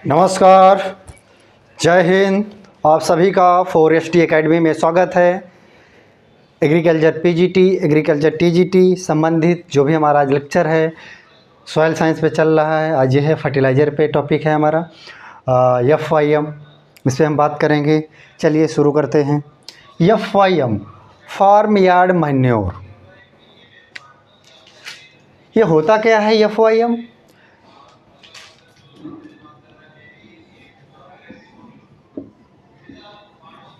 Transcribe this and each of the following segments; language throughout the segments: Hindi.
नमस्कार, जय हिंद। आप सभी का फॉरेस्ट्री एकेडमी में स्वागत है। एग्रीकल्चर पीजीटी, एग्रीकल्चर टीजीटी संबंधित जो भी हमारा आज लेक्चर है सॉइल साइंस पे चल रहा है। आज ये है फर्टिलाइज़र पे टॉपिक है हमारा FYM, इस पर हम बात करेंगे। चलिए शुरू करते हैं। FYM फार्म यार्ड मैन्योर, ये होता क्या है FYM?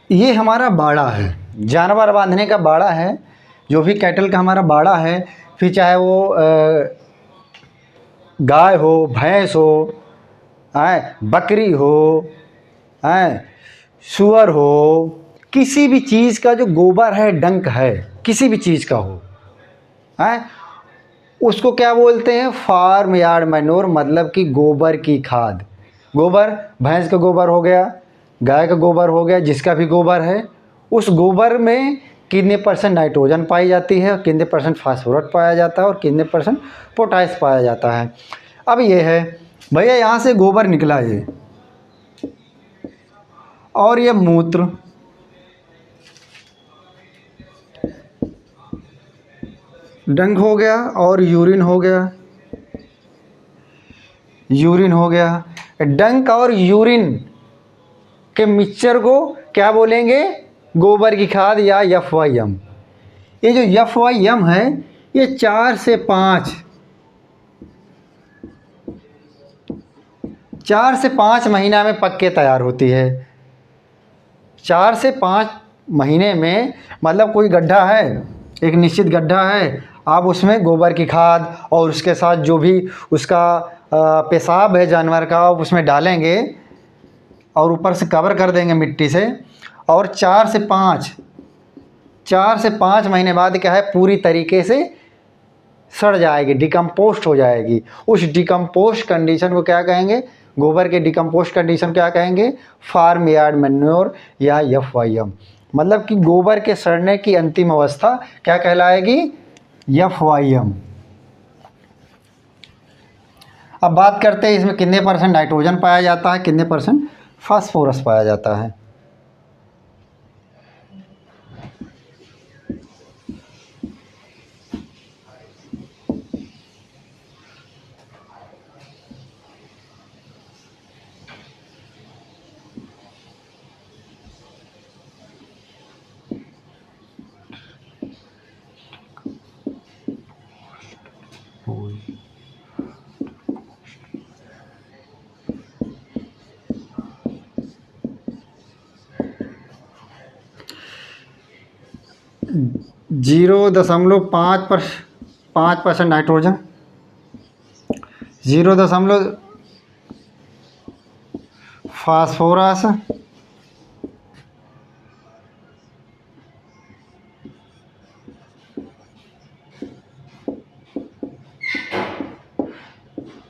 ये हमारा बाड़ा है, जानवर बांधने का बाड़ा है, जो भी कैटल का हमारा बाड़ा है। फिर चाहे वो गाय हो, भैंस हो, बकरी हो, सूअर हो, किसी भी चीज़ का जो गोबर है, डंक है, किसी भी चीज़ का हो, उसको क्या बोलते हैं? फार्म यार्ड मैन्योर, मतलब कि गोबर की खाद। गोबर, भैंस का गोबर हो गया, गाय का गोबर हो गया, जिसका भी गोबर है, उस गोबर में कितने % नाइट्रोजन पाई जाती है, कितने % फास्फोरस पाया जाता है और कितने % पोटास पाया जाता है। अब ये है भैया, यहाँ से गोबर निकला ये, और ये मूत्र, डंक हो गया और यूरिन हो गया। यूरिन हो गया, डंक और यूरिन के मिक्सचर को क्या बोलेंगे? गोबर की खाद या FYM। ये जो FYM है, ये 4 से 5 महीना में पक के तैयार होती है। 4 से 5 महीने में, मतलब कोई गड्ढा है, एक निश्चित गड्ढा है, आप उसमें गोबर की खाद और उसके साथ जो भी उसका पेशाब है जानवर का, आप उसमें डालेंगे और ऊपर से कवर कर देंगे मिट्टी से। और 4 से 5 महीने बाद क्या है, पूरी तरीके से सड़ जाएगी, डिकम्पोस्ट हो जाएगी। उस डिकम्पोस्ट कंडीशन को क्या कहेंगे? गोबर के डिकम्पोस्ट कंडीशन क्या कहेंगे? फार्म यार्ड मैन्योर या FYM। मतलब कि गोबर के सड़ने की अंतिम अवस्था क्या कहलाएगी? FYM। अब बात करते हैं इसमें कितने % नाइट्रोजन पाया जाता है, कितने % फास्फोरस पाया जाता है। Zero 0.5% nitrogen, 0 phosphorus,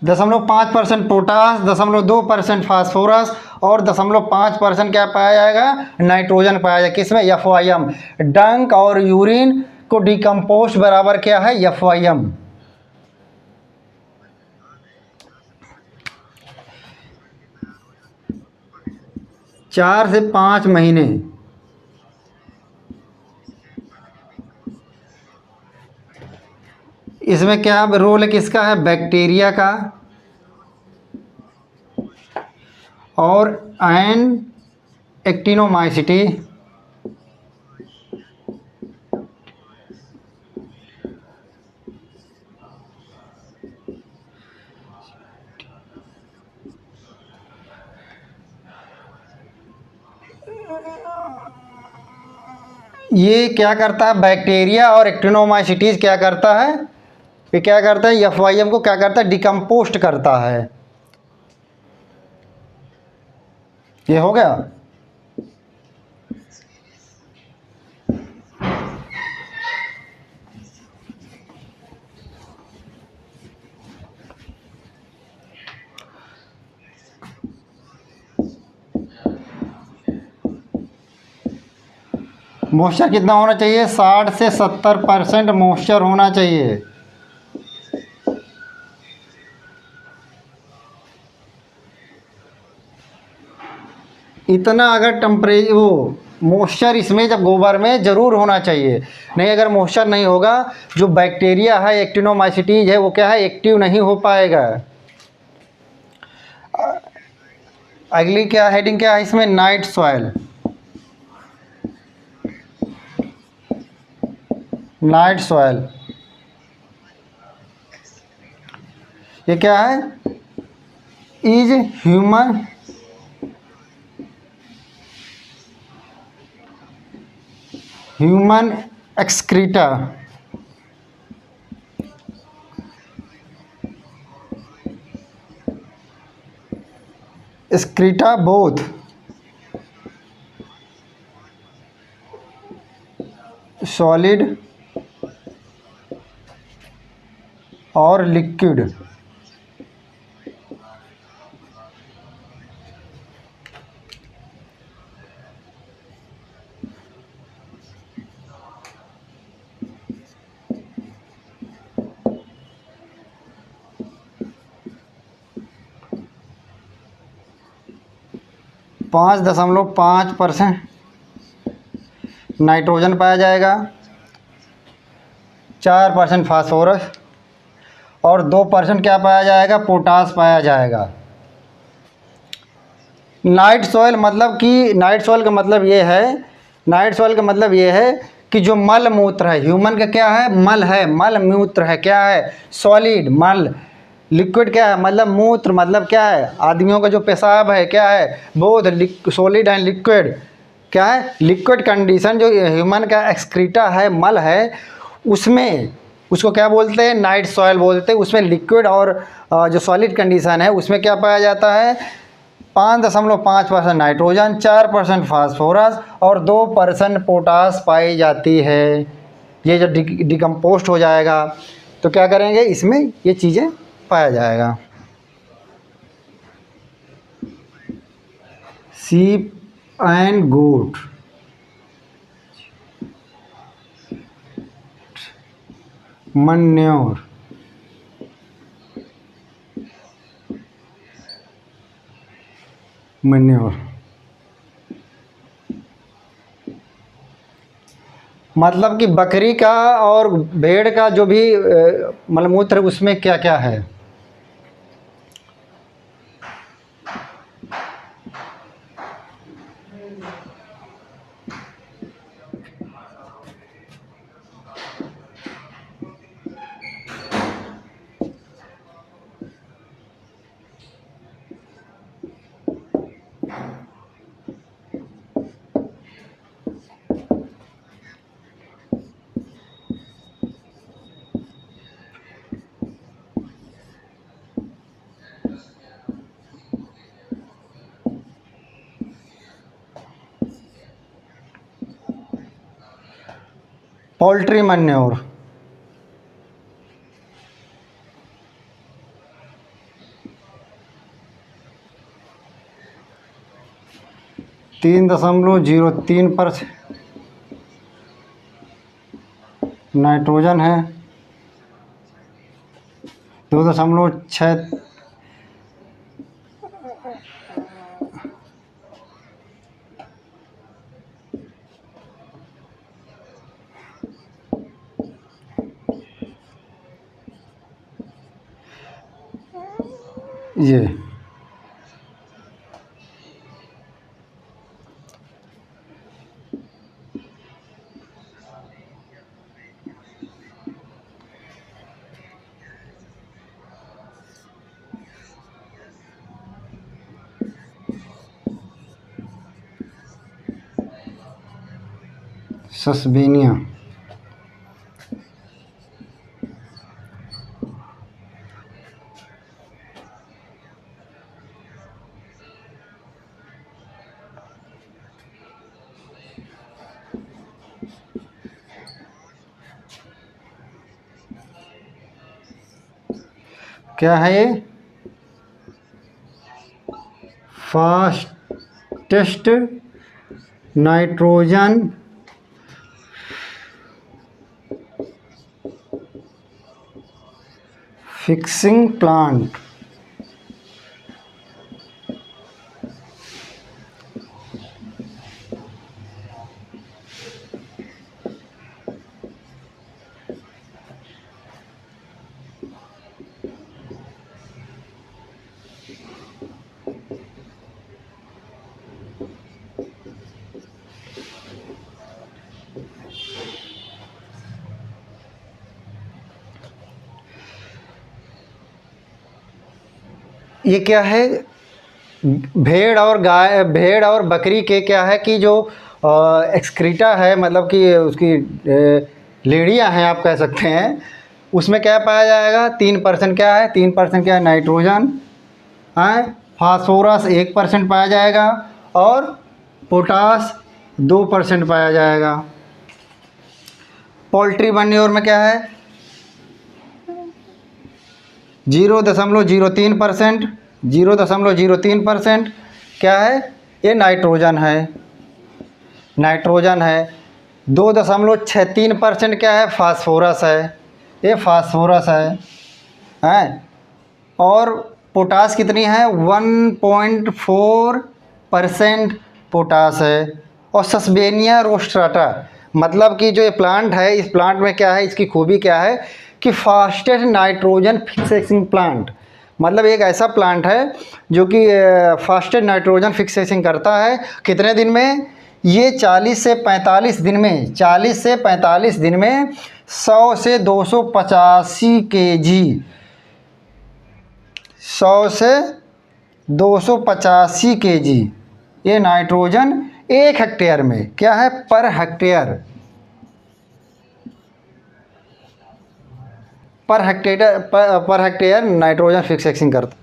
0.5% potash, 2% phosphorus और 5% क्या पाया जाएगा? नाइट्रोजन पाया जाएगा। किसमें? FYM। डंक और यूरिन को डिकम्पोस्ट बराबर क्या है? FYM। चार से 5 महीने, इसमें क्या रोल है? किसका है? बैक्टीरिया का और एक्टिनोमाइसिटी। ये क्या करता है? बैक्टीरिया और एक्टिनोमाइसिटीज क्या करता है? ये क्या करता है? FYM को क्या करता है? डिकम्पोस्ट करता है। ये हो गया। मॉइस्चर कितना होना चाहिए? 60 से 70% मॉइस्चर होना चाहिए। इतना अगर टेम्परेचर वो मॉइस्चर इसमें जब गोबर में ज़रूर होना चाहिए, नहीं अगर मॉइस्चर नहीं होगा जो बैक्टीरिया है एक्टिनोमाइसिटीज है वो क्या है एक्टिव नहीं हो पाएगा। अगली क्या हेडिंग क्या है इसमें, नाइट सॉइल। नाइट सॉइल ये क्या है, is human excreta excreta both solid और लिक्विड। पाँच 5.5% नाइट्रोजन पाया जाएगा, 4% फास्फोरस और 2% क्या पाया जाएगा, पोटास पाया जाएगा। नाइट सॉइल मतलब कि नाइट सॉइल का मतलब ये है, नाइट सॉइल का मतलब ये है कि जो मल मूत्र है ह्यूमन का क्या है, मल है, मल मूत्र है, क्या है सॉलिड मल, लिक्विड क्या है मतलब मूत्र, मतलब क्या है आदमियों का जो पेशाब है क्या है बोथ सॉलिड एंड लिक्विड, क्या है लिक्विड कंडीशन जो ह्यूमन का एक्सक्रीटा है मल है उसमें उसको क्या बोलते हैं, नाइट सॉइल बोलते हैं। उसमें लिक्विड और जो सॉलिड कंडीशन है उसमें क्या पाया जाता है, 5.5% नाइट्रोजन, 4% फास्फोरस और 2% पोटास पाई जाती है। ये जब डिकम्पोस्ट हो जाएगा तो क्या करेंगे, इसमें ये चीज़ें पाया जाएगा। Sheep and goat, manure, manure मतलब कि बकरी का और भेड़ का जो भी मलमूत्र उसमें क्या क्या है। पोल्ट्री मैन्योर, तीन 3.03% नाइट्रोजन है, 2.6 ये सस्बेनिया, क्या है ये, फास्टेस्ट नाइट्रोजन फिक्सिंग प्लांट। ये क्या है, भेड़ और बकरी के क्या है कि जो एक्सक्रीटा है, मतलब कि उसकी लेड़ियाँ हैं आप कह सकते हैं, उसमें क्या पाया जाएगा, 3% क्या है, 3% क्या है, नाइट्रोजन है। फास्फोरस 1% पाया जाएगा और पोटास 2% पाया जाएगा। पोल्ट्री मैन्योर में क्या है, 0.03%, 0.03% क्या है, ये नाइट्रोजन है। नाइट्रोजन है। 2.63% क्या है, फास्फोरस है, ये फास्फोरस है। और पोटास कितनी है, 1.4% पोटास है। और सस्पेनिया रोस्ट्राटा, मतलब कि जो ये प्लांट है, इस प्लांट में क्या है, इसकी खूबी क्या है कि फास्टेस्ट नाइट्रोजन फिक्सेसिंग प्लांट, मतलब एक ऐसा प्लांट है जो कि फास्टेस्ट नाइट्रोजन फिक्सेसिंग करता है। कितने दिन में, ये 40 से 45 दिन में, 40 से 45 दिन में 100 से 285 kg, 100 से 285 kg ये नाइट्रोजन 1 हेक्टेयर में क्या है, पर हेक्टेयर नाइट्रोजन फिक्सेसिंग करता।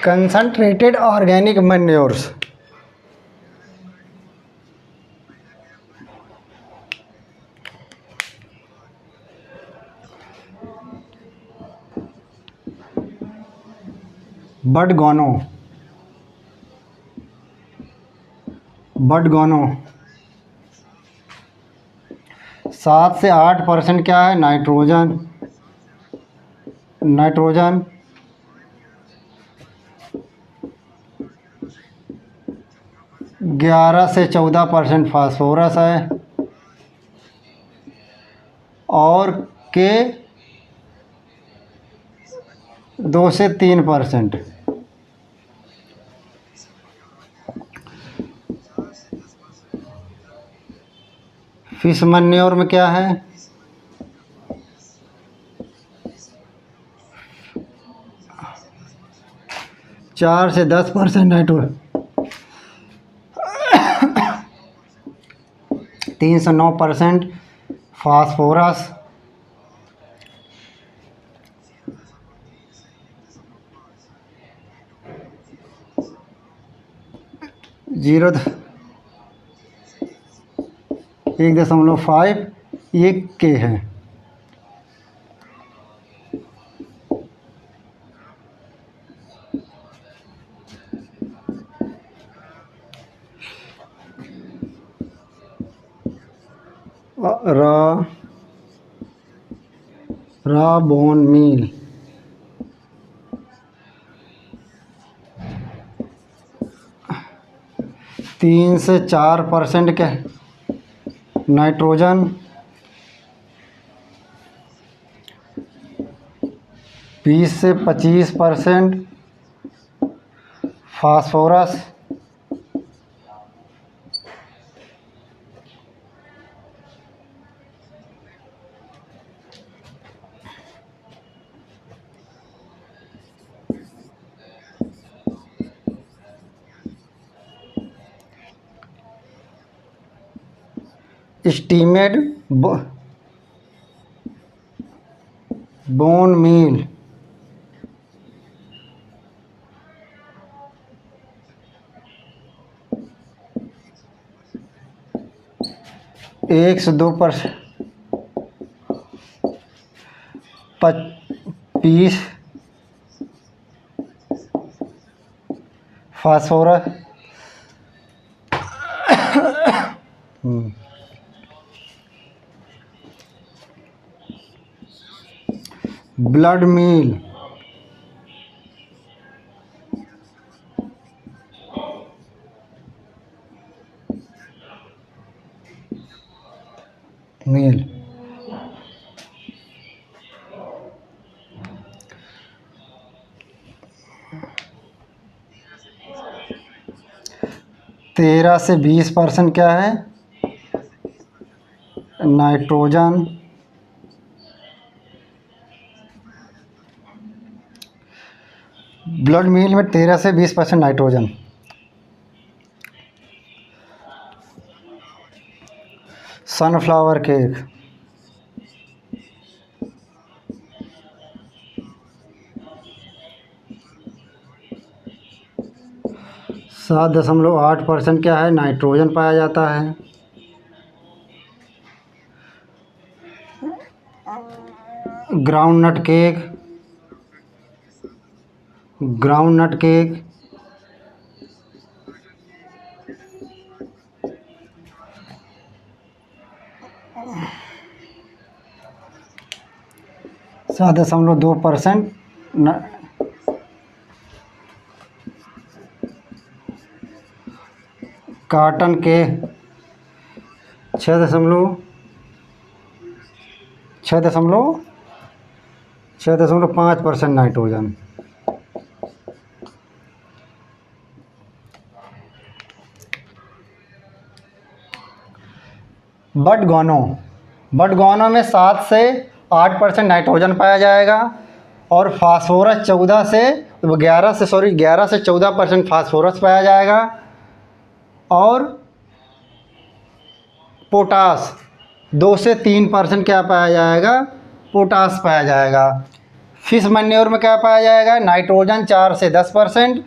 कंसंट्रेटेड ऑर्गेनिक मैन्योर्स, बडगोनो 7 से 8% क्या है, नाइट्रोजन। 11 से 14% फास्फोरस है। और के 2 से 3%। फिश मैन्योर में क्या है, 4 से 10% नाइट्रोजन। 3 से 9% फास्फोरस। जीरो 1.5 ये के है। रा बोन मील 3 से 4% के नाइट्रोजन। 20 से 25% फास्फोरस। स्टीमेड बोन मील 1 से 2%। 20 फास्फोरस। ब्लड मील मील। तेरह से 20% क्या है? नाइट्रोजन। ब्लड मील में 13 से 20% नाइट्रोजन। सनफ्लावर केक 7.8% क्या है? नाइट्रोजन पाया जाता है। Groundnut cake, groundnut cake 7.2%। Cotton के 6.5% नाइट्रोजन। बटगोनों में 7 से 8% नाइट्रोजन पाया जाएगा और फास्फोरस 11 से 14% फास्फोरस पाया जाएगा और पोटास 2 से 3% क्या पाया जाएगा? पोटास पाया जाएगा। फिश मैन्योर में क्या पाया जाएगा? नाइट्रोजन 4 से 10%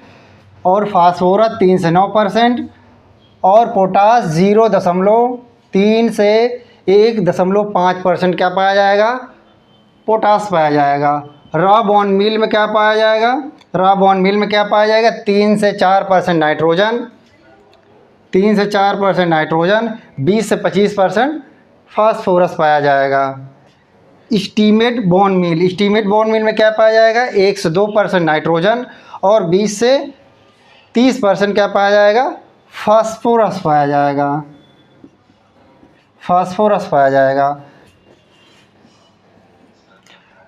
और फास्फोरस 3 से 9% और पोटास 0.3 से 1.5% क्या पाया जाएगा? पोटास पाया जाएगा। रॉ बोन मील में क्या पाया जाएगा? 3 से 4% नाइट्रोजन, 20 से 25% फास्फोरस पाया जाएगा। स्टीमेट बोन मील में क्या पाया जाएगा? 1 से 2% नाइट्रोजन और 20 से 30% क्या पाया जाएगा? फास्फोरस पाया जाएगा।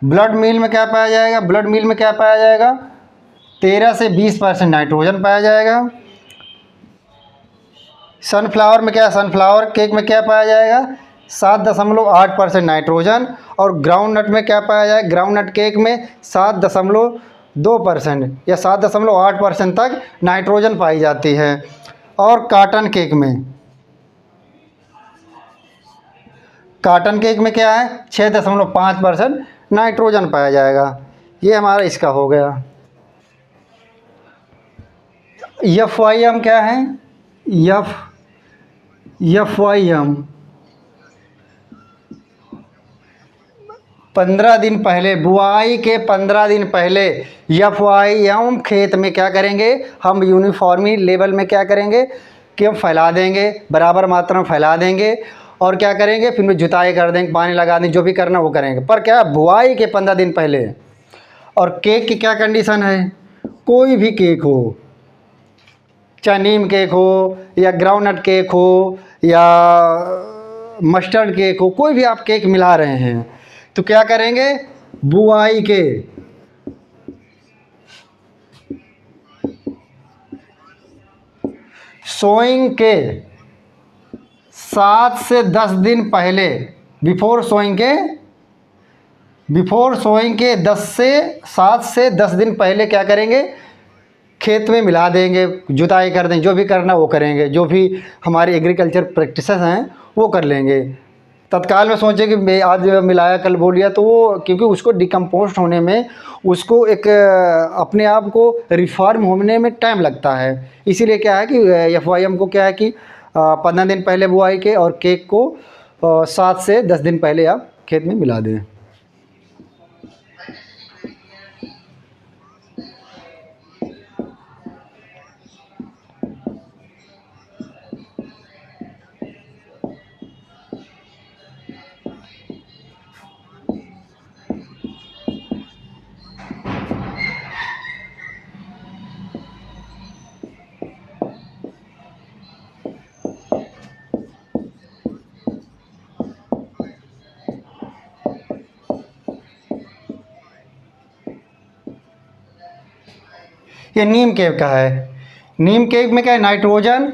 ब्लड मील में क्या पाया जाएगा? 13 से 20% नाइट्रोजन पाया जाएगा। सनफ्लावर केक में क्या पाया जाएगा? 7.8% नाइट्रोजन और ग्राउंडनट में क्या पाया जाएगा? ग्राउंडनट केक में 7.2% या 7.8% तक नाइट्रोजन पाई जाती है। और काटन केक में क्या है? 6.5% नाइट्रोजन पाया जाएगा। ये हमारा इसका हो गया। एफवाईएम क्या है? एफवाईएम 15 दिन पहले, बुआई के 15 दिन पहले एफवाईएम खेत में क्या करेंगे? हम यूनिफॉर्मी लेवल में क्या करेंगे कि हम फैला देंगे, बराबर मात्रा में फैला देंगे और क्या करेंगे? फिर में जुताई कर देंगे, पानी लगा देंगे, जो भी करना वो करेंगे। पर क्या बुआई के 15 दिन पहले। और केक की क्या कंडीशन है? कोई भी केक हो, चाहे नीम केक हो या ग्राउंडनट केक हो या मस्टर्ड केक हो, कोई भी आप केक मिला रहे हैं तो क्या करेंगे? बुआई के 7 से 10 दिन पहले, बिफोर सोइंग के 7 से 10 दिन पहले क्या करेंगे? खेत में मिला देंगे, जुताई कर देंगे, जो भी करना वो करेंगे, जो भी हमारी एग्रीकल्चर प्रैक्टिसेस हैं वो कर लेंगे। तत्काल में सोचे कि मैं आज मिलाया कल बोल दिया तो वो, क्योंकि उसको डिकम्पोस्ट होने में, उसको एक अपने आप को रिफॉर्म होने में टाइम लगता है। इसीलिए क्या है कि एफवाईएम को क्या है कि 15 दिन पहले बुआई के और केक को 7 से 10 दिन पहले आप खेत में मिला दें। ये नीम केक का है। नीम केक में क्या है, नाइट्रोजन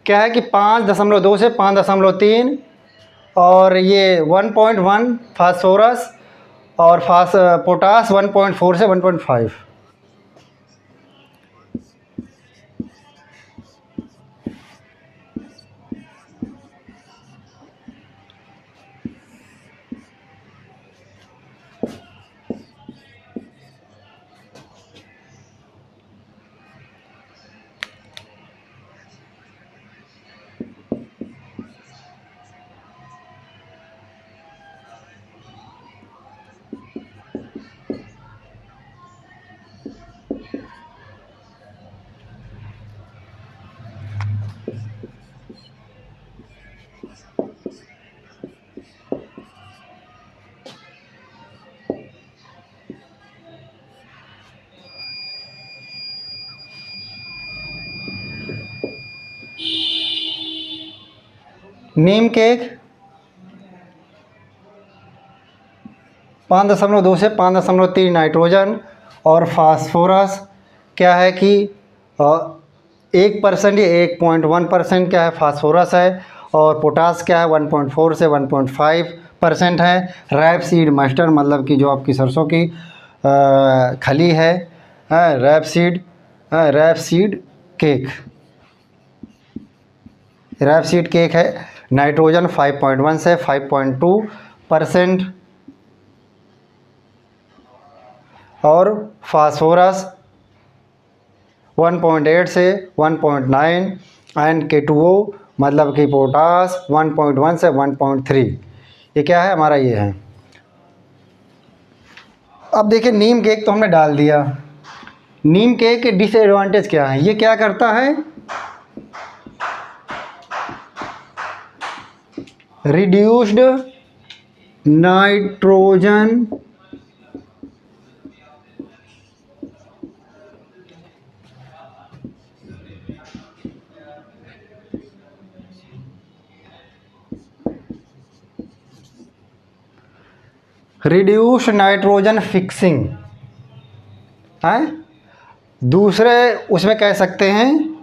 क्या है कि 5.2 से 5.3, और ये 1.1 फास्फोरस, और पोटास 1.4 से 1.5। नीम केक 5.2 से 5.3 नाइट्रोजन, और फास्फोरस क्या है कि 1% या 1.1% क्या है फास्फोरस है, और पोटास क्या है 1.4 से 1.5% है। रैपसीड मस्टर्ड मतलब कि जो आपकी सरसों की खली है, रैपसीड केक, रैपसीड केक है। नाइट्रोजन 5.1 से 5.2%, और फास्फोरस 1.8 से 1.9, एंड K2O मतलब कि पोटास 1.1 से 1.3। ये क्या है हमारा, ये है। अब देखिए नीम केक तो हमने डाल दिया। नीम केक के डिसएडवांटेज क्या है, ये क्या करता है, रिड्यूस्ड नाइट्रोजन फिक्सिंग है। दूसरे उसमें कह सकते हैं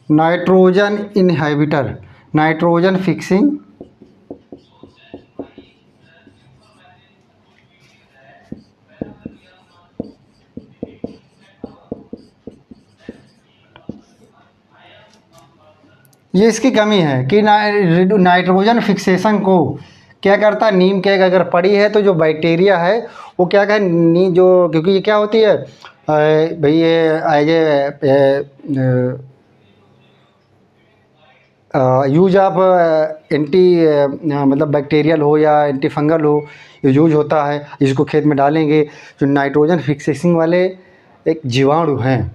नाइट्रोजन इनहिबिटर, नाइट्रोजन फिक्सिंग, ये इसकी कमी है कि नाइट्रोजन फिक्सेशन को क्या करता है, नीम केक अगर पड़ी है तो जो बैक्टीरिया है वो क्या कहे नी जो, क्योंकि ये क्या होती है भाई, ये as a use of anti मतलब बैक्टीरियल हो या एंटी फंगल हो, यूज होता है। इसको खेत में डालेंगे, जो नाइट्रोजन फिक्सेसिंग वाले एक जीवाणु हैं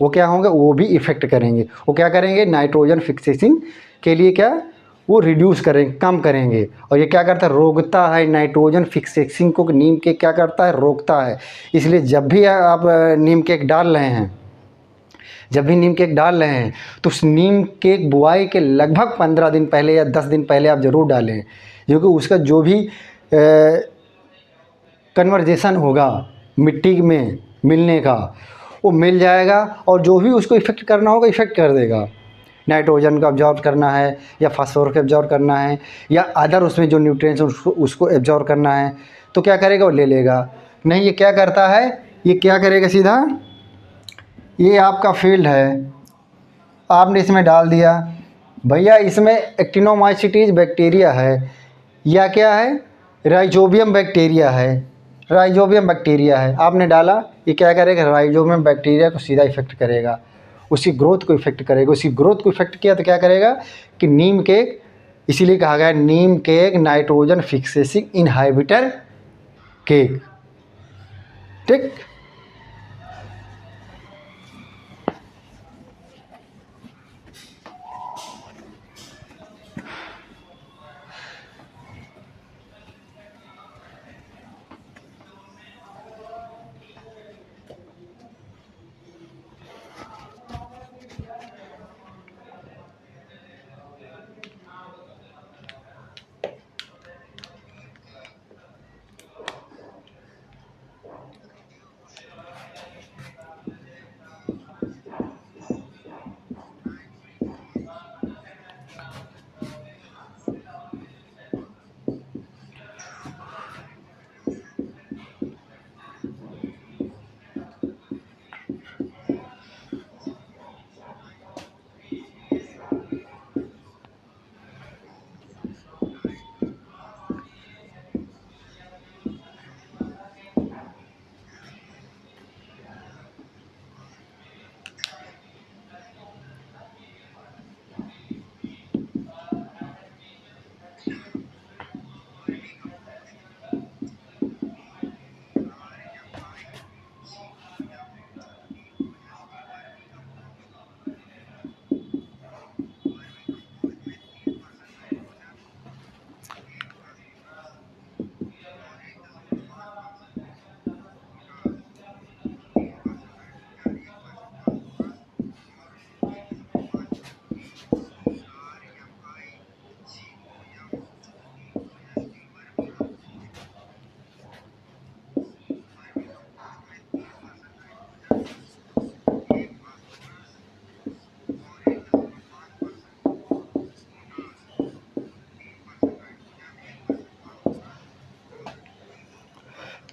वो क्या होंगे, वो भी इफ़ेक्ट करेंगे। वो क्या करेंगे, नाइट्रोजन फिक्सेसिंग के लिए क्या, वो रिड्यूस करेंगे, कम करेंगे। और ये क्या करता है, रोकता है नाइट्रोजन फिक्सेसिंग को। नीम केक क्या करता है, रोकता है। इसलिए जब भी आप नीम केक डाल रहे हैं, जब भी नीम केक डाल रहे हैं तो उस नीम केक बुआई के लगभग 15 दिन पहले या 10 दिन पहले आप ज़रूर डालें, क्योंकि उसका जो भी कन्वर्जेशन होगा मिट्टी में मिलने का, वो मिल जाएगा, और जो भी उसको इफ़ेक्ट करना होगा इफ़ेक्ट कर देगा। नाइट्रोजन को एब्जॉर्ब करना है, या फास्फोरस को एब्जॉर्ब करना है, या अदर उसमें जो न्यूट्रिएंट्स उसको एब्जॉर्ब करना है, तो क्या करेगा, वो ले लेगा। नहीं, ये क्या करता है, ये क्या करेगा सीधा, ये आपका फील्ड है, आपने इसमें डाल दिया, भैया इसमें एक्टिनोमाइसीटीज बैक्टीरिया है, या क्या है, राइजोबियम बैक्टीरिया है, राइजोबियम बैक्टीरिया है। आपने डाला, ये क्या करेगा, राइजोबियम बैक्टीरिया को सीधा इफेक्ट करेगा, उसकी ग्रोथ को इफेक्ट करेगा। उसकी ग्रोथ को इफेक्ट किया तो क्या करेगा कि नीम केक, इसीलिए कहा गया नीम केक नाइट्रोजन फिक्सेसिंग इनहिबिटर केक, ठीक।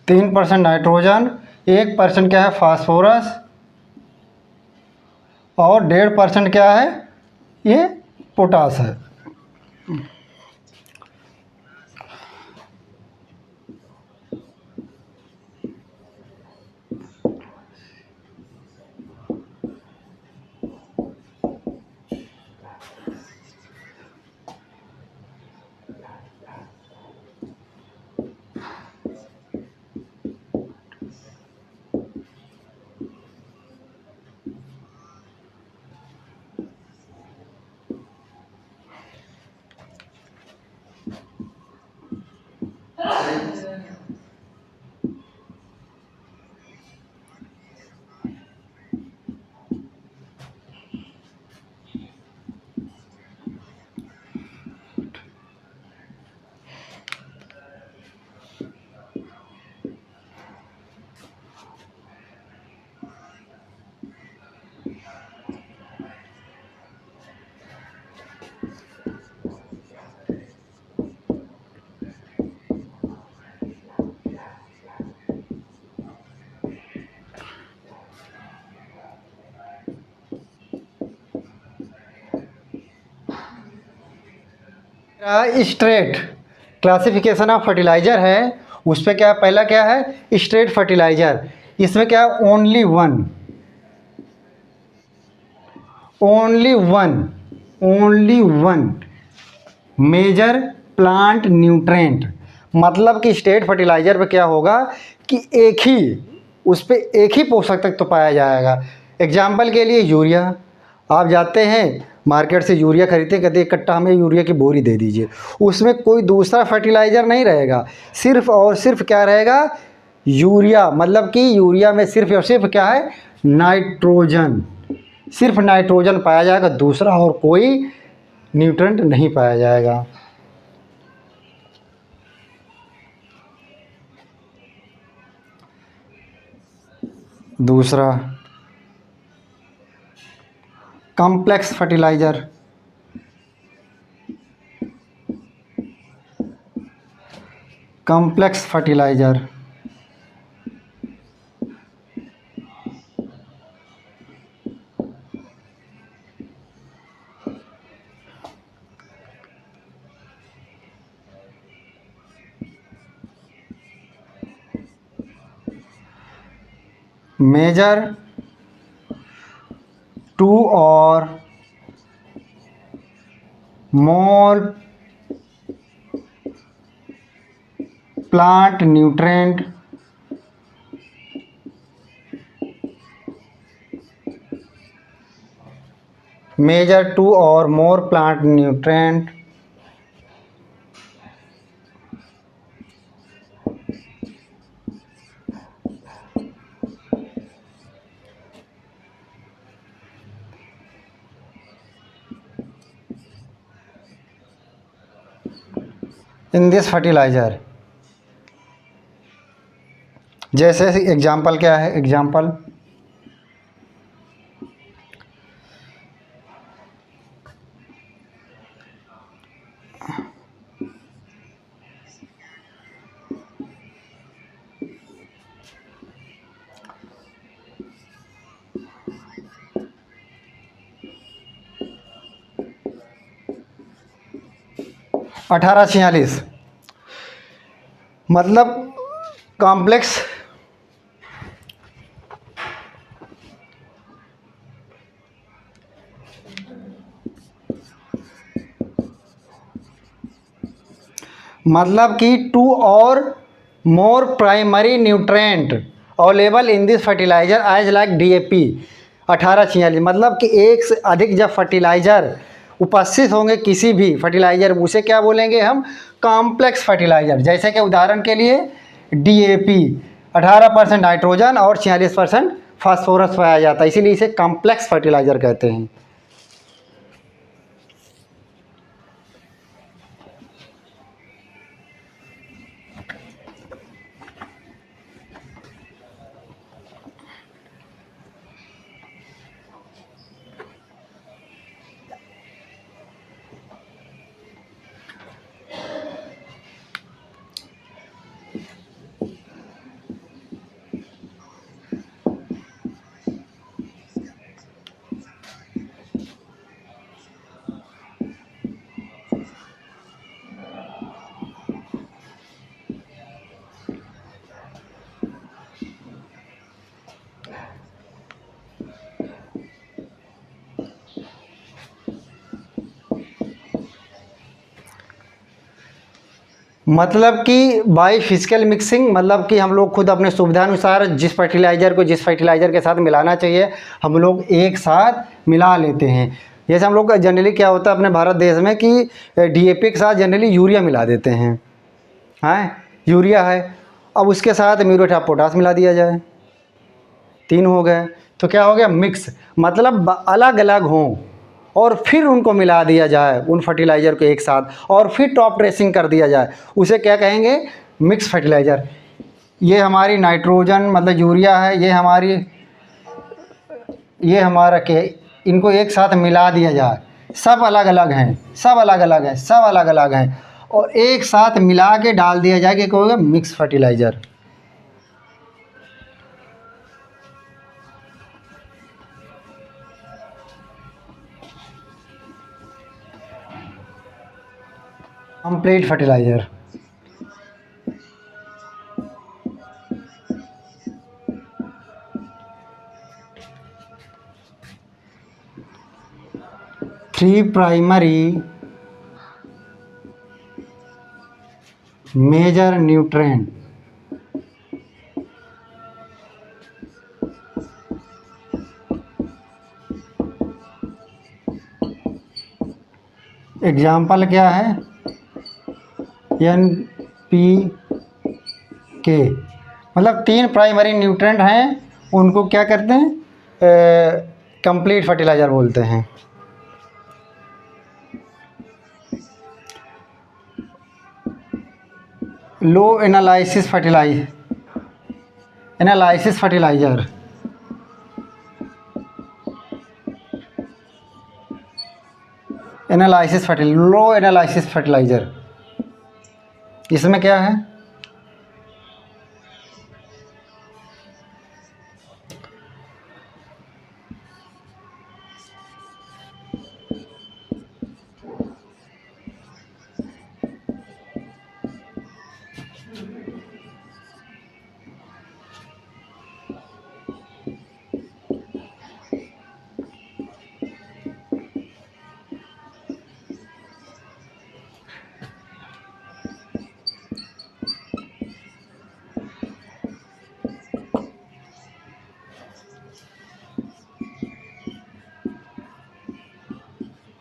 3% नाइट्रोजन, 1% क्या है फास्फोरस, और 1.5% क्या है ये पोटास है। स्ट्रेट क्लासिफिकेशन ऑफ फर्टिलाइजर है, उस पे क्या पहला क्या है स्ट्रेट फर्टिलाइजर। इसमें क्या only one, only one major plant nutrient. मतलब कि स्टेट फर्टिलाइजर पे क्या होगा कि एक ही उस पे एक ही पोषक तत्व तो पाया जाएगा। एग्जाम्पल के लिए यूरिया, आप जाते हैं मार्केट से यूरिया खरीदते हैं, कहते हैं कट्टा हमें यूरिया की बोरी दे दीजिए, उसमें कोई दूसरा फर्टिलाइज़र नहीं रहेगा, सिर्फ और सिर्फ क्या रहेगा यूरिया। मतलब कि यूरिया में सिर्फ और सिर्फ क्या है नाइट्रोजन, सिर्फ नाइट्रोजन पाया जाएगा, दूसरा और कोई न्यूट्रेंट नहीं पाया जाएगा। दूसरा complex fertilizer, complex fertilizer major two और more plant nutrient major two और more plant nutrient in this fertilizer. जैसे एग्जाम्पल क्या है, एग्जाम्पल अठारह छियालीस, मतलब कॉम्प्लेक्स मतलब कि टू और more primary nutrient available in this fertilizer as like DAP. 1846 मतलब कि एक से अधिक जब फर्टिलाइज़र उपस्थित होंगे किसी भी फर्टिलाइज़र, उसे क्या बोलेंगे हम कॉम्प्लेक्स फर्टिलाइज़र। जैसे कि उदाहरण के लिए डीएपी 18% नाइट्रोजन और 46% फास्फोरस पाया जाता है, इसीलिए इसे कॉम्प्लेक्स फर्टिलाइज़र कहते हैं। मतलब कि बाई फिजिकल मिक्सिंग, मतलब कि हम लोग खुद अपने सुविधानुसार जिस फर्टिलाइज़र को जिस फर्टिलाइज़र के साथ मिलाना चाहिए हम लोग एक साथ मिला लेते हैं। जैसे हम लोग का जनरली क्या होता है अपने भारत देश में कि डीएपी के साथ जनरली यूरिया मिला देते हैं, हाँ यूरिया है, अब उसके साथ म्यूरेट ऑफ पोटास मिला दिया जाए, 3 हो गए, तो क्या हो गया मिक्स, मतलब अलग अलग हों और फिर उनको मिला दिया जाए उन फर्टिलाइज़र को एक साथ और फिर टॉप ड्रेसिंग कर दिया जाए, उसे क्या कहेंगे मिक्स फर्टिलाइज़र। ये हमारी नाइट्रोजन मतलब यूरिया है, ये हमारा के इनको एक साथ मिला दिया जाए, सब अलग अलग हैं, सब अलग अलग हैं, सब अलग अलग हैं और एक साथ मिला के डाल दिया जाए कि कहोगे mix fertilizer. Complete fertilizer. Three primary major nutrient. Example क्या है NPK, मतलब 3 प्राइमरी न्यूट्रिएंट हैं, उनको क्या करते हैं कंप्लीट फर्टिलाइज़र बोलते हैं। लो एनालिसिस फर्टिलाइज़र, एनालिसिस फर्टिलाइज़र लो एनालिसिस फर्टिलाइज़र, इसमें क्या है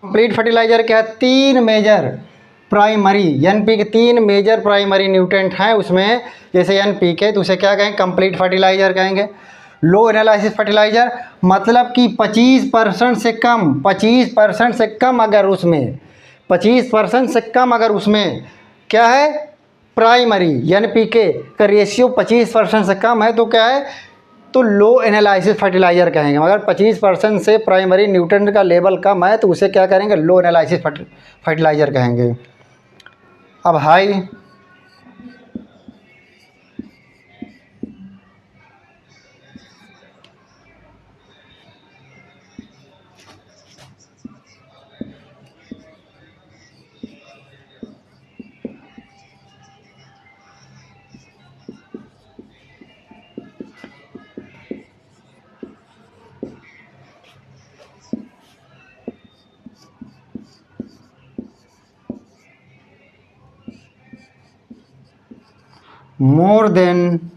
कंप्लीट फर्टिलाइज़र क्या है, 3 मेजर प्राइमरी एनपी के 3 मेजर प्राइमरी न्यूट्रिएंट हैं उसमें, जैसे एनपीके तो उसे क्या कहेंगे कंप्लीट फर्टिलाइज़र कहेंगे। लो एनालिसिस फर्टिलाइज़र मतलब कि 25% से कम, 25% से कम अगर उसमें 25% से कम अगर उसमें क्या है प्राइमरी एनपीके का रेशियो 25% से कम है तो क्या है तो लो एनालिसिस फर्टिलाइज़र कहेंगे। मगर 25% से प्राइमरी न्यूट्रिएंट का लेवल कम है तो उसे क्या करेंगे लो एनालिसिस फर्टिलाइज़र कहेंगे। अब high more than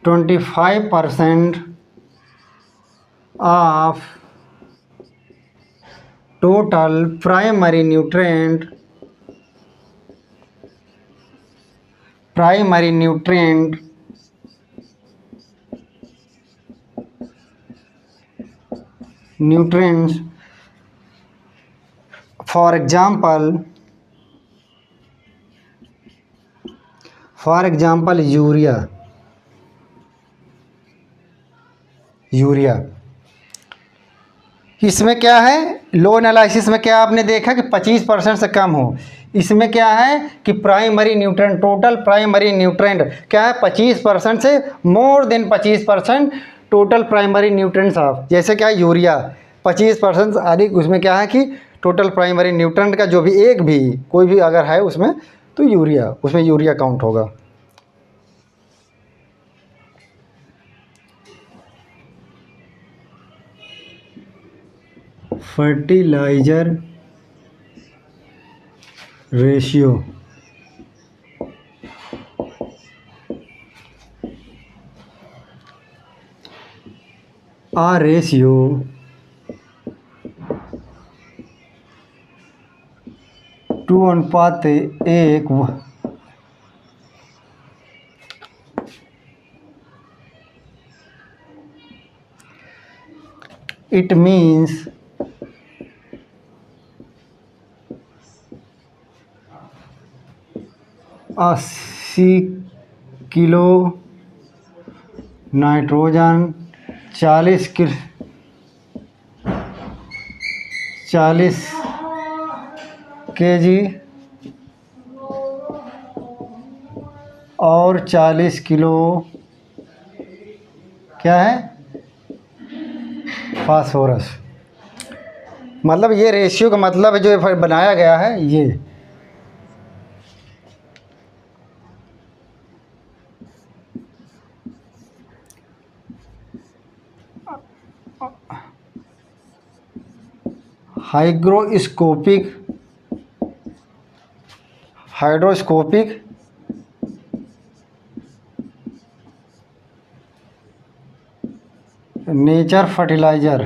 25% of total primary nutrient nutrients, for example urea. इसमें क्या है लो एनालिसिस में क्या आपने देखा कि 25% से कम हो, इसमें क्या है कि primary nutrient total primary nutrient क्या है 25% से more than 25% total primary nutrients of, जैसे क्या है यूरिया 25% से अधिक, उसमें क्या है कि टोटल प्राइमरी न्यूट्रिएंट का जो भी एक भी कोई भी अगर है उसमें तो यूरिया, उसमें यूरिया काउंट होगा। फर्टिलाइज़र रेशियो आ रेशियो टू अनुपात एक it means 80 kilo nitrogen 40 KG और 40 किलो क्या है फास्फोरस। मतलब ये रेशियो का मतलब है जो बनाया गया है ये। हाइड्रोस्कोपिक नेचर फर्टिलाइजर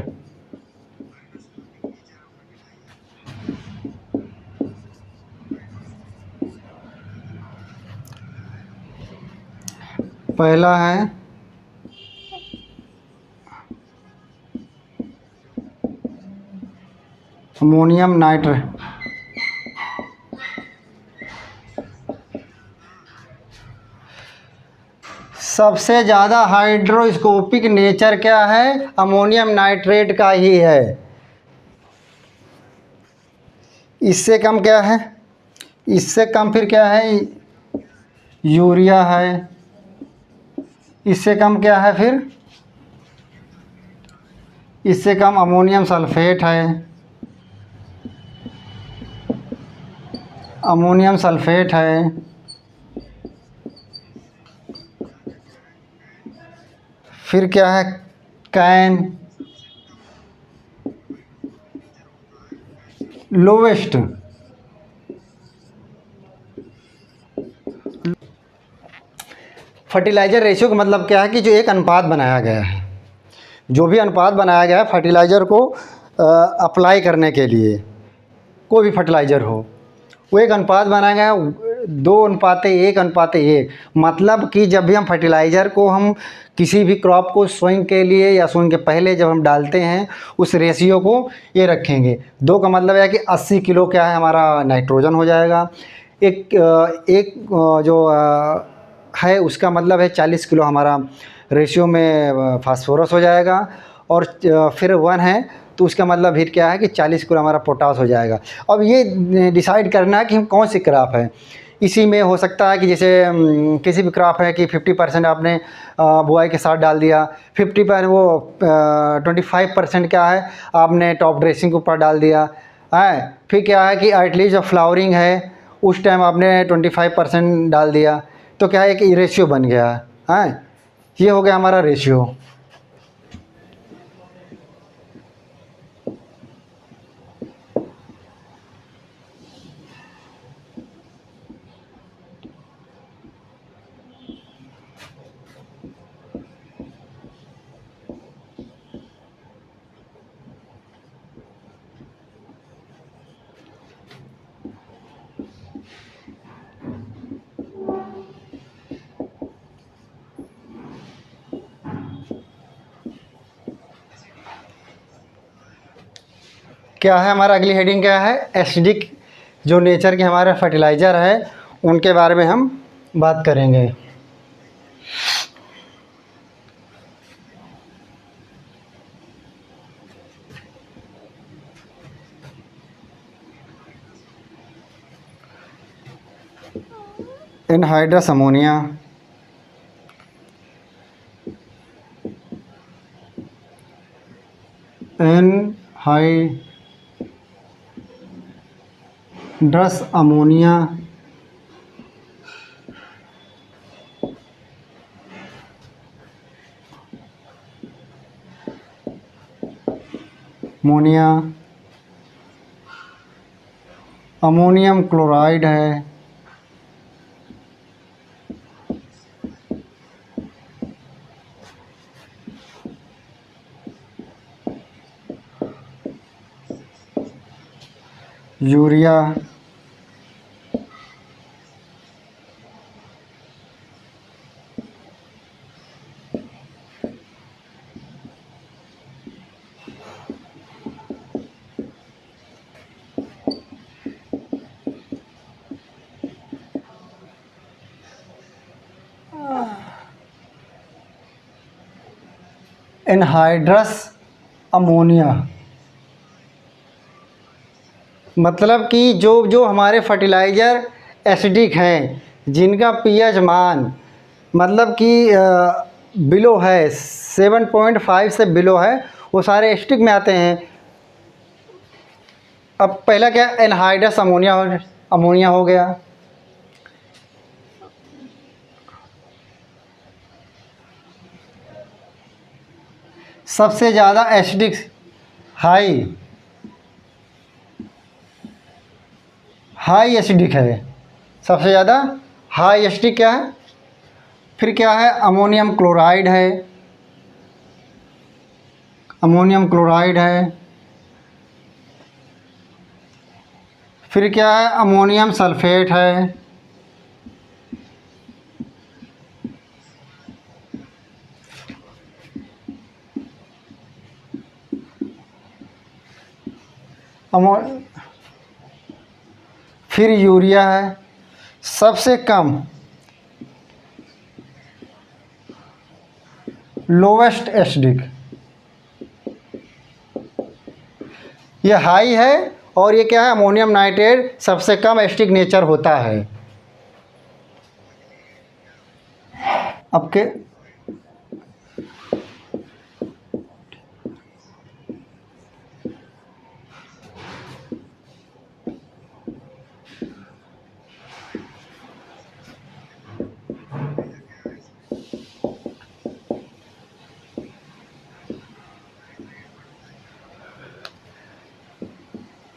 पहला है अमोनियम नाइट्रेट। सबसे ज़्यादा हाइड्रोस्कोपिक नेचर क्या है अमोनियम नाइट्रेट का ही है। इससे कम क्या है, इससे कम फिर क्या है यूरिया है। इससे कम क्या है फिर, इससे कम अमोनियम सल्फेट है। अमोनियम सल्फेट है। फिर क्या है कैन लोवेस्ट। फर्टिलाइज़र रेशियो का मतलब क्या है कि जो एक अनुपात बनाया गया है, जो भी अनुपात बनाया गया है फर्टिलाइज़र को अप्लाई करने के लिए, कोई भी फर्टिलाइज़र हो, वो एक अनुपात बनाया गया है 2:1:1। मतलब कि जब भी हम फर्टिलाइज़र को हम किसी भी क्रॉप को सोइंग के लिए या सोइंग के पहले जब हम डालते हैं उस रेशियो को ये रखेंगे। 2 का मतलब है कि 80 किलो क्या है हमारा नाइट्रोजन हो जाएगा। एक जो है उसका मतलब है 40 किलो हमारा रेशियो में फास्फोरस हो जाएगा। और फिर 1 है तो उसका मतलब फिर क्या है कि 40 किलो हमारा पोटास हो जाएगा। अब ये डिसाइड करना है कि हम कौन सी क्रॉप है। इसी में हो सकता है कि जैसे किसी भी क्रॉप है कि 50% आपने बुआई के साथ डाल दिया, 25% क्या है आपने टॉप ड्रेसिंग के ऊपर डाल दिया है। फिर क्या है कि एटलीस्ट जब फ्लावरिंग है उस टाइम आपने 25% डाल दिया, तो क्या है कि रेशियो बन गया है। ये हो गया हमारा रेशियो। क्या है हमारा अगली हेडिंग क्या है एसिडिक जो नेचर के हमारे फर्टिलाइज़र है उनके बारे में हम बात करेंगे। Anhydrous ammonia, anhydrous ammonia ammonia ammonium chloride है। Urea, anhydrous ammonia. मतलब कि जो जो हमारे फर्टिलाइज़र एसिडिक हैं, जिनका पीएच मान मतलब कि बिलो है, 7.5 से बिलो है, वो सारे एसिडिक में आते हैं। अब पहला क्या, एनहाइड्रस अमोनिया हो गया। सबसे ज़्यादा एसिडिक हाई एसिडिक है, सबसे ज़्यादा हाई एसिडिक क्या है। फिर क्या है, अमोनियम क्लोराइड है, फिर क्या है, अमोनियम सल्फेट है, अमो फिर यूरिया है। सबसे कम लोवेस्ट एसिडिक, ये हाई है, और ये क्या है, अमोनियम नाइट्रेट सबसे कम एसिडिक नेचर होता है। अब के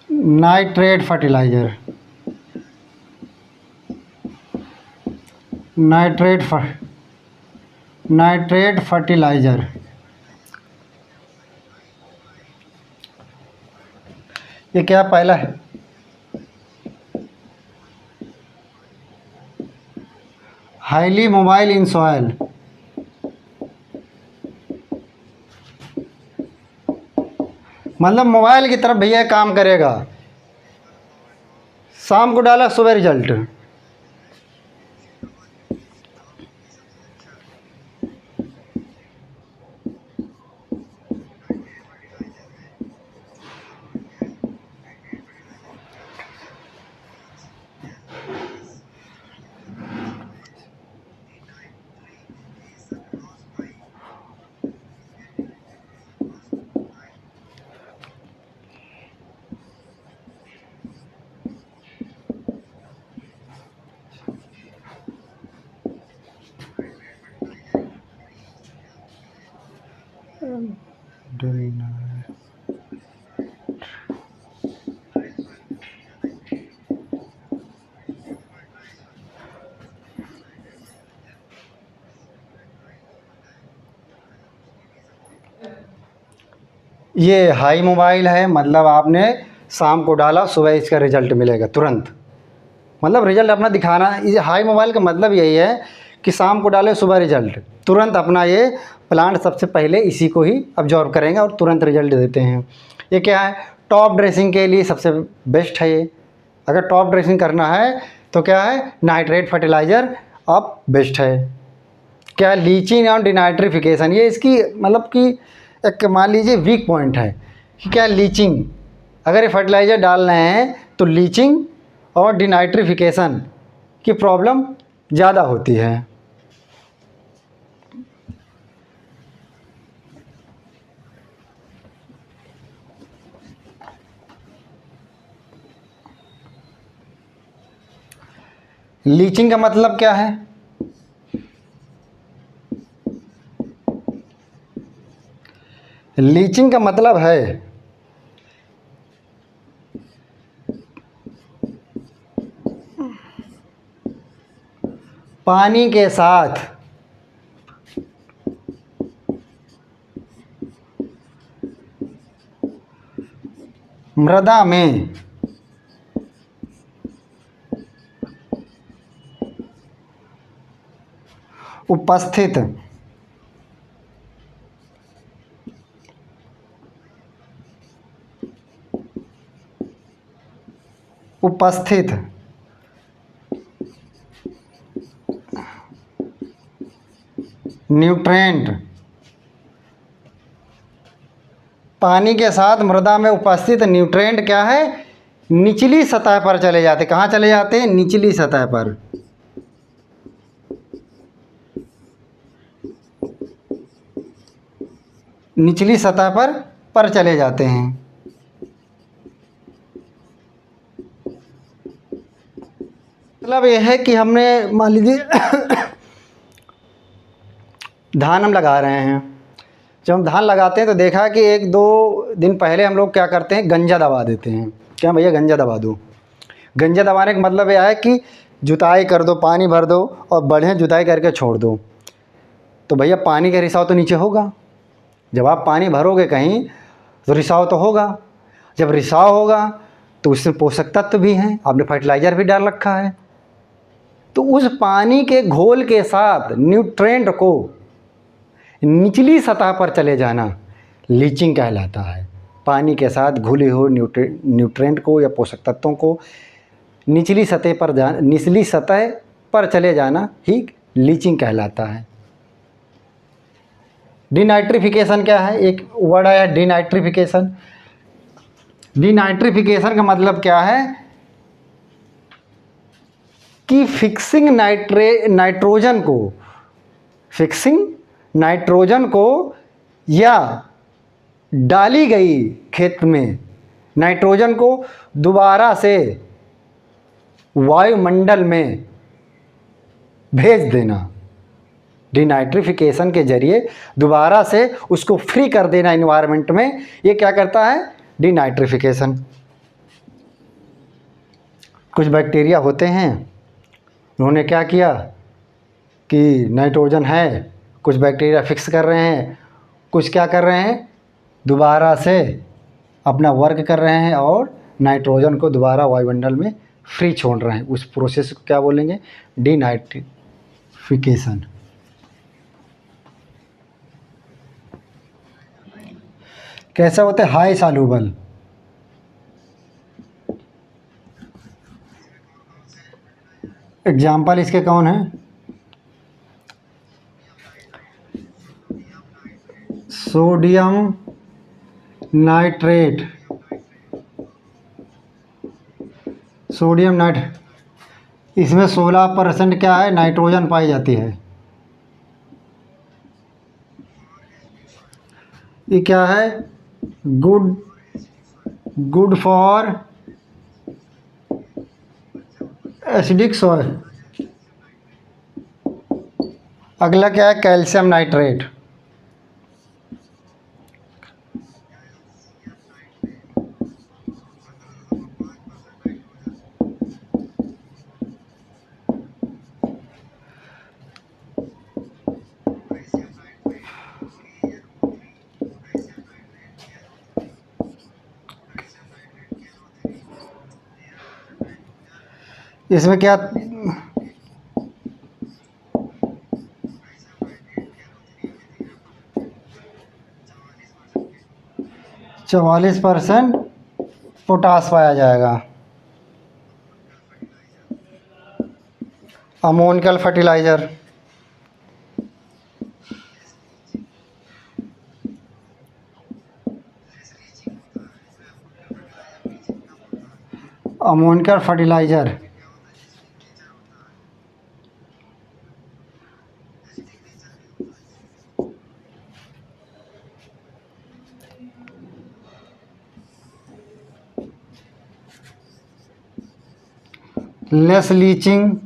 नाइट्रेट फर्टिलाइज़र, नाइट्रेट फर्टिलाइज़र, ये क्या पहला है, हाईली मोबाइल इन सॉइल, मतलब मोबाइल की तरफ भैया काम करेगा। शाम को डाला, सुबह रिजल्ट। ये हाई मोबाइल है, मतलब आपने शाम को डाला, सुबह इसका रिजल्ट मिलेगा तुरंत। मतलब रिजल्ट अपना दिखाना, ये हाई मोबाइल का मतलब यही है कि शाम को डाले, सुबह रिजल्ट तुरंत। अपना ये प्लांट सबसे पहले इसी को ही ऑब्जॉर्व करेंगे और तुरंत रिजल्ट देते हैं। ये क्या है, टॉप ड्रेसिंग के लिए सबसे बेस्ट है ये। अगर टॉप ड्रेसिंग करना है तो क्या है, नाइट्रेट फर्टिलाइज़र अब बेस्ट है। क्या, लीचिंग और डिनाइट्रिफिकेशन, ये इसकी मतलब कि एक मान लीजिए वीक पॉइंट है कि क्या, लीचिंग। अगर ये फर्टिलाइज़र डाल रहे हैं तो लीचिंग और डिनाइट्रिफिकेशन की प्रॉब्लम ज़्यादा होती है। लीचिंग का मतलब क्या है, लीचिंग का मतलब है पानी के साथ मृदा में उपस्थित, उपस्थित न्यूट्रेंट, पानी के साथ मृदा में उपस्थित न्यूट्रेंट क्या है, निचली सतह पर चले जाते। कहाँ चले जाते हैं? निचली सतह पर। निचली सतह पर चले जाते हैं। मतलब यह है कि हमने मान लीजिए धान हम लगा रहे हैं। जब हम धान लगाते हैं तो देखा कि 1-2 दिन पहले हम लोग क्या करते हैं, गंजा दबा देते हैं। क्या भैया गंजा दबा दो। गंजा दबाने का मतलब यह है कि जुताई कर दो, पानी भर दो और बढ़िया जुताई करके छोड़ दो। तो भैया पानी का रिसाव तो नीचे होगा। जब आप पानी भरोगे कहीं तो रिसाव तो होगा। जब रिसाव होगा तो उसमें पोषक तत्व भी हैं, आपने फर्टिलाइज़र भी डाल रखा है। तो उस पानी के घोल के साथ न्यूट्रेंट को निचली सतह पर चले जाना लीचिंग कहलाता है। पानी के साथ घुले हुए न्यूट्रेंट को या पोषक तत्वों को निचली सतह पर चले जाना ही लीचिंग कहलाता है। डिनाइट्रिफिकेशन क्या है? एक वर्ड आया डिनाइट्रिफिकेशन। डिनाइट्रिफिकेशन का मतलब क्या है कि फिक्सिंग नाइट्रोजन को या डाली गई खेत में नाइट्रोजन को दोबारा से वायुमंडल में भेज देना। डिनाइट्रिफिकेशन के जरिए दोबारा से उसको फ्री कर देना इन्वायरमेंट में, ये क्या करता है? डिनाइट्रिफिकेशन। कुछ बैक्टीरिया होते हैं, उन्होंने क्या किया कि नाइट्रोजन है, कुछ बैक्टीरिया फिक्स कर रहे हैं, कुछ क्या कर रहे हैं, दोबारा से अपना वर्क कर रहे हैं और नाइट्रोजन को दोबारा वायुमंडल में फ्री छोड़ रहे हैं। उस प्रोसेस को क्या बोलेंगे? डिनाइट्रिफिकेशन। कैसा होता है? High soluble. एग्जाम्पल इसके कौन है? Sodium nitrate. इसमें 16% क्या है? नाइट्रोजन पाई जाती है। ये क्या है? Good for acidic soil. अगला क्या है? Calcium nitrate. इसमें क्या? 44% पोटास पाया जाएगा। अमोनियल फर्टिलाइज़र। अमोनियल फर्टिलाइज़र लेस लीचिंग,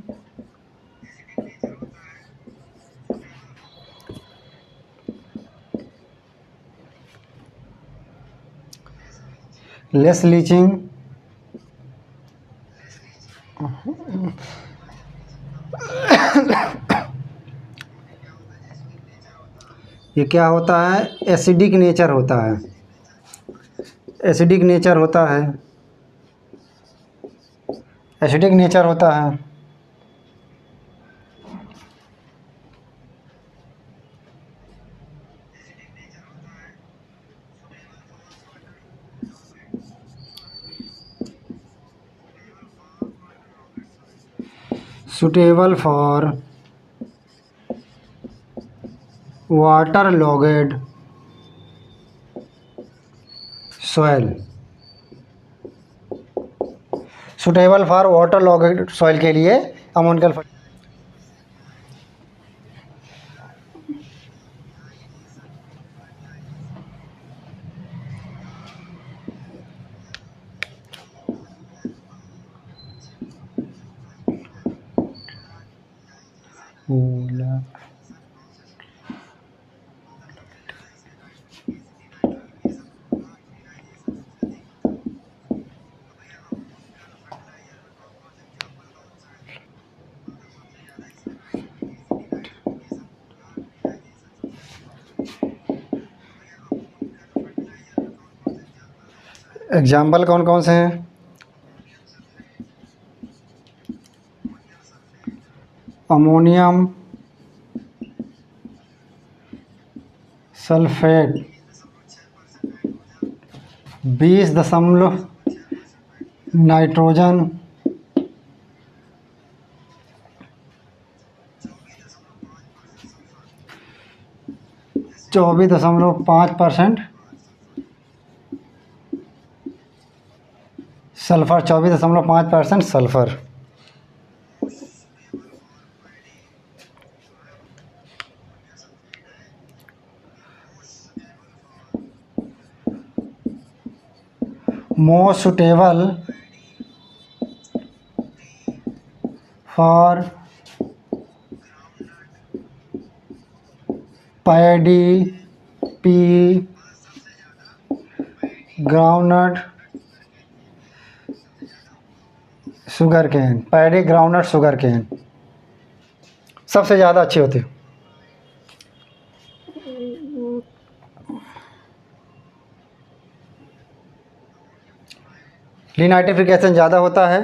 ये क्या होता है? एसिडिक नेचर होता है। एसिडिक नेचर होता है। एसिडिक नेचर होता है। suitable for waterlogged soil। Suitable for waterlogged soil के लिए अमोनिकल एग्जाम्पल कौन कौन से हैं? Ammonium sulphate 20 nitrogen 24.5% sulphur 24.5% sulphur. Most suitable for paddy pea groundnut sugarcane. Paddy groundnut sugarcane सबसे ज़्यादा अच्छी होती है। लिनाइट्रिफिकेशन ज़्यादा होता है।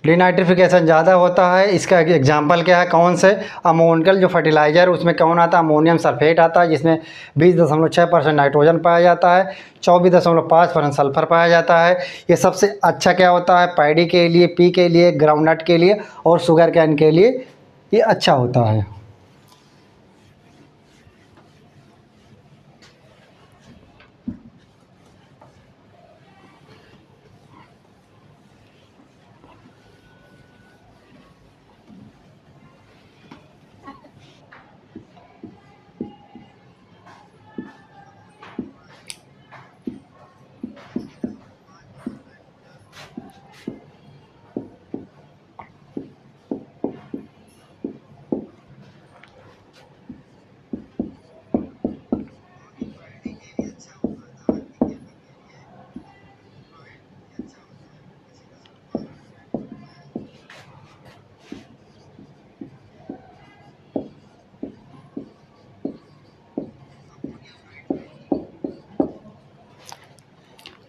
लिनाइट्रिफिकेशन ज़्यादा होता है, इसका एग्जांपल क्या है? कौन से अमोनिकल जो फर्टिलाइज़र उसमें कौन आता है? अमोनियम सल्फेट आता है, जिसमें 20.6% नाइट्रोजन पाया जाता है, 24.5% सल्फर पाया जाता है। ये सबसे अच्छा क्या होता है? पैडी के लिए, पी के लिए, ग्राउंडनट के लिए और शुगर कैन के लिए ये अच्छा होता है।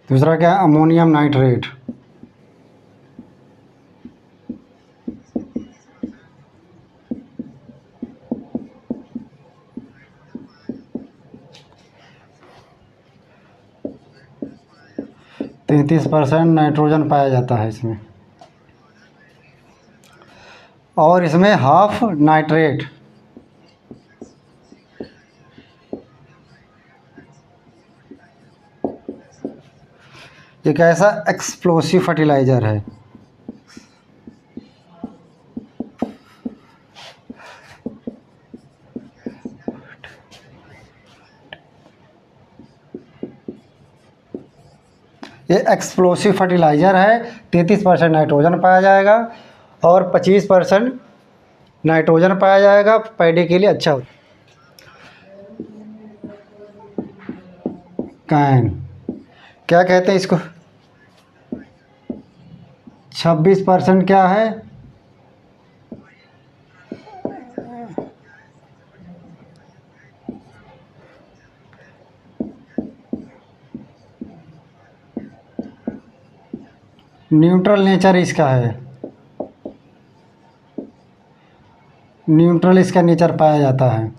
दूसरा क्या है? Ammonium nitrate. तो 33% नाइट्रोजन पाया जाता है इसमें, और इसमें हाफ नाइट्रेट। एक ऐसा एक्सप्लोसिव फर्टिलाइज़र है। ये एक्सप्लोसिव फर्टिलाइज़र है। 33% नाइट्रोजन पाया जाएगा और 25% नाइट्रोजन पाया जाएगा। पैडी के लिए अच्छा होता है। कैन क्या कहते हैं इसको? 26% क्या है? न्यूट्रल नेचर इसका है। न्यूट्रल इसका नेचर पाया जाता है।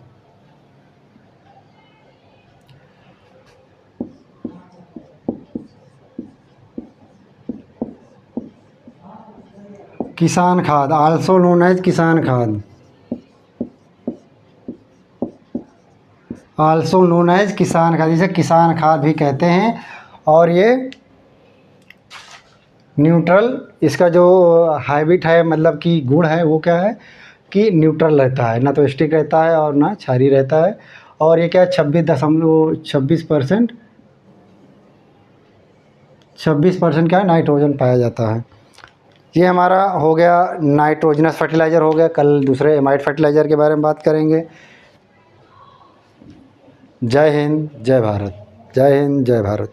किसान खाद, आल्सो नोन एज किसान खाद, आल्सो नोन एज किसान खाद, इसे किसान खाद भी कहते हैं। और ये न्यूट्रल, इसका जो हैबिट है मतलब कि गुण है वो क्या है कि न्यूट्रल रहता है, ना तो स्टिक रहता है और ना क्षारीय रहता है। और ये क्या 26% क्या है, नाइट्रोजन पाया जाता है। ये हमारा हो गया नाइट्रोजनस फर्टिलाइज़र हो गया। कल दूसरे एमाइड फर्टिलाइज़र के बारे में बात करेंगे। जय हिंद जय भारत, जय हिंद जय भारत।